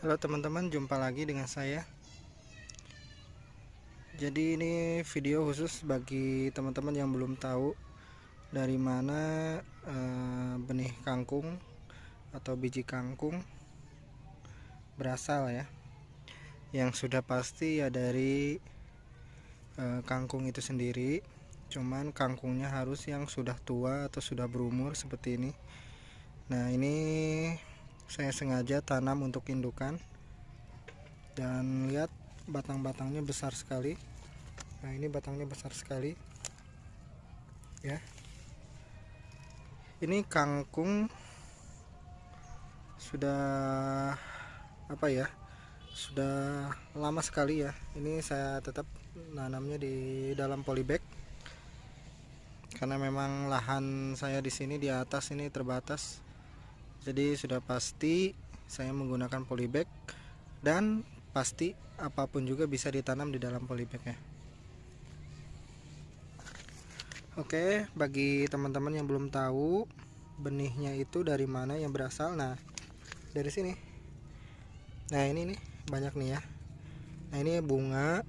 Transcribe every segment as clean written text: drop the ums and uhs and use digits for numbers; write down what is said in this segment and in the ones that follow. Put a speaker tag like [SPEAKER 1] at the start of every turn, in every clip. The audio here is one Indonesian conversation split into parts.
[SPEAKER 1] Halo teman-teman, jumpa lagi dengan saya. Jadi ini video khusus bagi teman-teman yang belum tahu dari mana benih kangkung atau biji kangkung berasal ya. Yang sudah pasti ya dari kangkung itu sendiri. Cuman kangkungnya harus yang sudah tua atau sudah berumur seperti ini. Nah, ini saya sengaja tanam untuk indukan. Dan lihat batang-batangnya besar sekali. Nah, ini batangnya besar sekali ya. Ini kangkung sudah sudah lama sekali ya. Ini saya tetap nanamnya di dalam polybag karena memang lahan saya di sini di atas ini terbatas. Jadi sudah pasti saya menggunakan polybag, dan pasti apapun juga bisa ditanam di dalam polybag ya. Oke, bagi teman-teman yang belum tahu benihnya itu dari mana yang berasal, nah dari sini. Nah ini nih banyak nih ya. Nah ini bunga.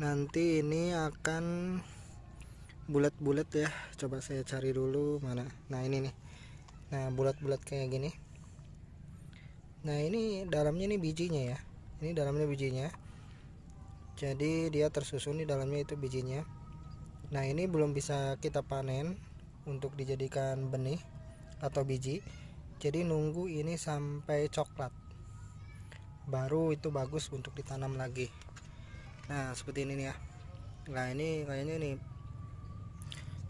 [SPEAKER 1] Nanti ini akan bulat-bulat ya. Coba saya cari dulu mana. Nah ini nih. Nah bulat-bulat kayak gini. Nah ini dalamnya nih bijinya ya. Ini dalamnya bijinya. Jadi dia tersusun di dalamnya itu bijinya. Nah ini belum bisa kita panen untuk dijadikan benih atau biji. Jadi nunggu ini sampai coklat, baru itu bagus untuk ditanam lagi. Nah seperti ini nih ya. Nah ini kayaknya nih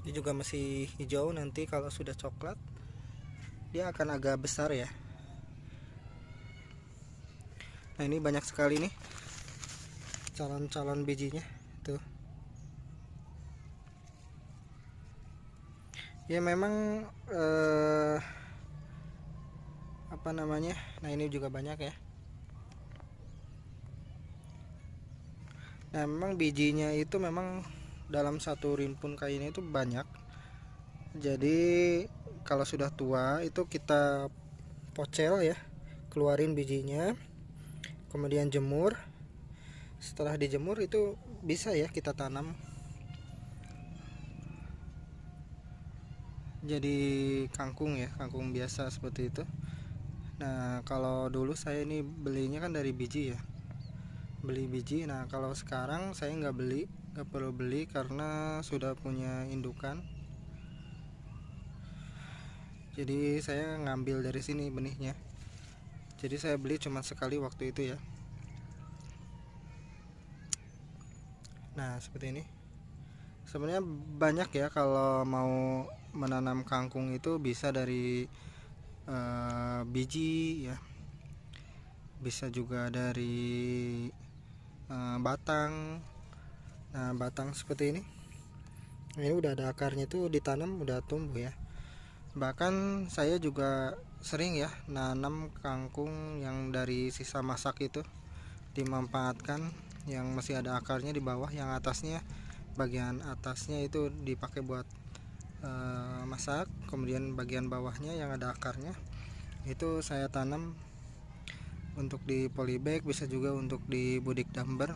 [SPEAKER 1] ini juga masih hijau. Nanti kalau sudah coklat dia akan agak besar ya. Nah ini banyak sekali nih calon-calon bijinya tuh. Ya memang nah ini juga banyak ya. Nah memang bijinya itu memang dalam satu rimpun kainnya itu banyak. Jadi kalau sudah tua itu kita pocel ya, keluarin bijinya, kemudian jemur. Setelah dijemur itu bisa ya kita tanam jadi kangkung ya, kangkung biasa seperti itu. Nah kalau dulu saya ini belinya kan dari biji ya, beli biji. Nah kalau sekarang saya nggak perlu beli karena sudah punya indukan. Jadi saya ngambil dari sini benihnya. Jadi saya beli cuma sekali waktu itu ya. Nah seperti ini. Sebenarnya banyak ya kalau mau menanam kangkung itu bisa dari biji ya, bisa juga dari batang. Nah batang seperti ini udah ada akarnya, itu ditanam udah tumbuh ya. Bahkan saya juga sering ya nanam kangkung yang dari sisa masak itu, dimanfaatkan yang masih ada akarnya di bawah, yang atasnya, bagian atasnya itu dipakai buat masak, kemudian bagian bawahnya yang ada akarnya itu saya tanam untuk di polybag, bisa juga untuk di budik damber.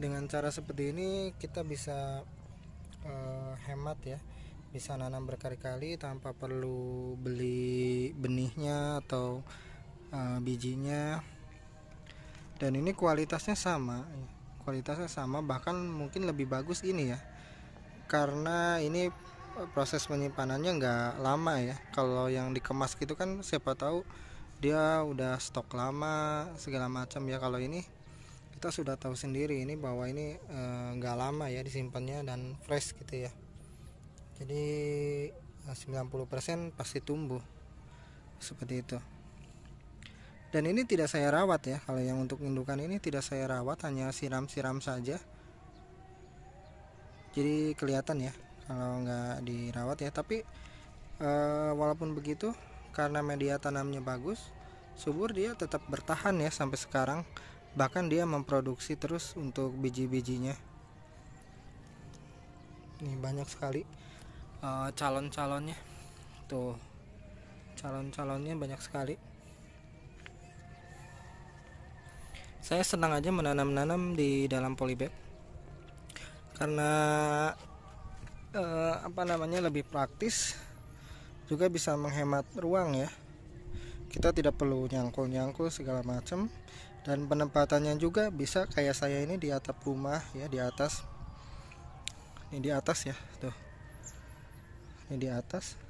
[SPEAKER 1] Dengan cara seperti ini kita bisa hemat ya, bisa nanam berkali-kali tanpa perlu beli benihnya atau bijinya. Dan ini kualitasnya sama, bahkan mungkin lebih bagus ini ya, karena ini proses penyimpanannya nggak lama ya. Kalau yang dikemas gitu kan siapa tahu dia udah stok lama segala macam ya. Kalau ini kita sudah tahu sendiri ini bahwa ini nggak lama ya disimpannya dan fresh gitu ya. Jadi 90% pasti tumbuh seperti itu. Dan ini tidak saya rawat ya. Kalau yang untuk indukan ini tidak saya rawat, hanya siram-siram saja. Jadi kelihatan ya kalau nggak dirawat ya. Tapi walaupun begitu, karena media tanamnya bagus, subur, dia tetap bertahan ya sampai sekarang. Bahkan dia memproduksi terus untuk biji-bijinya. Ini banyak sekali. calon-calonnya. Tuh, calon-calonnya banyak sekali. Saya senang aja menanam-nanam di dalam polybag karena lebih praktis, juga bisa menghemat ruang ya. Kita tidak perlu nyangkul-nyangkul segala macam, dan penempatannya juga bisa kayak saya ini di atap rumah ya, di atas. Ini di atas ya, tuh. Ini di atas.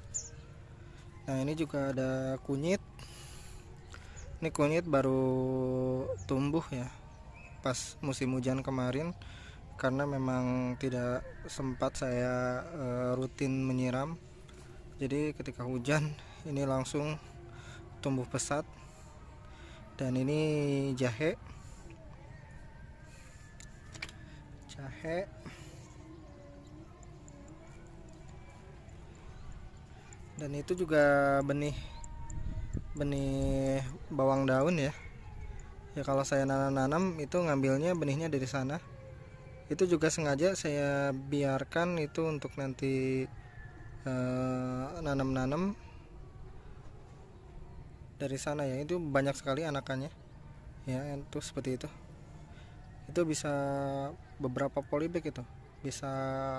[SPEAKER 1] Nah, ini juga ada kunyit. Ini kunyit baru tumbuh ya pas musim hujan kemarin, karena memang tidak sempat saya rutin menyiram. Jadi ketika hujan ini langsung tumbuh pesat. Dan ini jahe. Dan itu juga benih bawang daun ya. Ya kalau saya nanam itu ngambilnya benihnya dari sana. Itu juga sengaja saya biarkan itu untuk nanti nanam-nanam dari sana ya. Itu banyak sekali anakannya. Ya, itu seperti itu. Itu bisa beberapa polybag itu. Bisa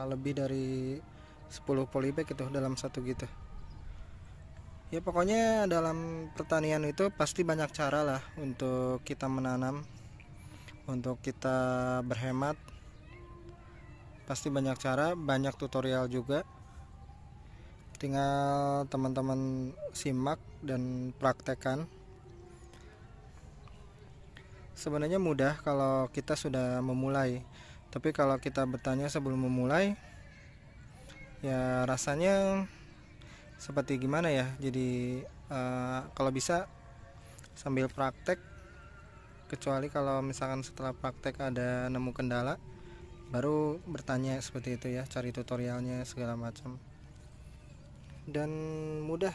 [SPEAKER 1] lebih dari 10 polybag itu dalam satu gitu. Ya pokoknya dalam pertanian itu pasti banyak cara lah untuk kita menanam, untuk kita berhemat. Pasti banyak cara, banyak tutorial juga. Tinggal teman-teman simak dan praktekkan. Sebenarnya mudah kalau kita sudah memulai, tapi kalau kita bertanya sebelum memulai, ya rasanya seperti gimana ya. Jadi kalau bisa sambil praktek, kecuali kalau misalkan setelah praktek ada nemu kendala, baru bertanya seperti itu ya, cari tutorialnya segala macam. Dan mudah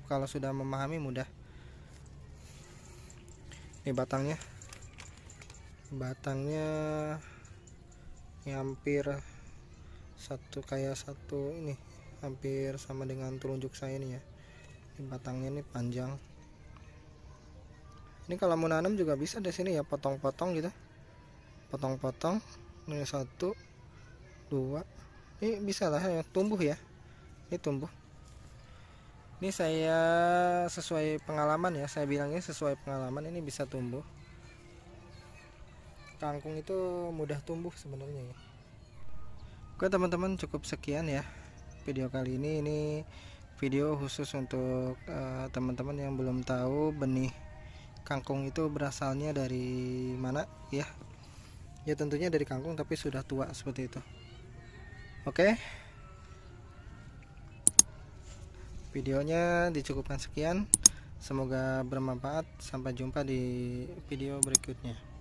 [SPEAKER 1] kalau sudah memahami, mudah. Ini batangnya ini hampir satu ini, hampir sama dengan telunjuk saya ini ya. Ini batangnya ini panjang. Ini kalau mau nanam juga bisa di sini ya, potong-potong gitu. Potong-potong. Ini 1, 2. Ini bisa lah ya, tumbuh ya. Ini tumbuh. Ini saya sesuai pengalaman ya, saya bilangnya sesuai pengalaman, ini bisa tumbuh. Kangkung itu mudah tumbuh sebenarnya ya. Oke teman-teman, cukup sekian ya video kali ini. Ini video khusus untuk teman-teman yang belum tahu benih kangkung itu berasalnya dari mana ya. Ya tentunya dari kangkung tapi sudah tua seperti itu. Oke, videonya dicukupkan sekian. Semoga bermanfaat. Sampai jumpa di video berikutnya.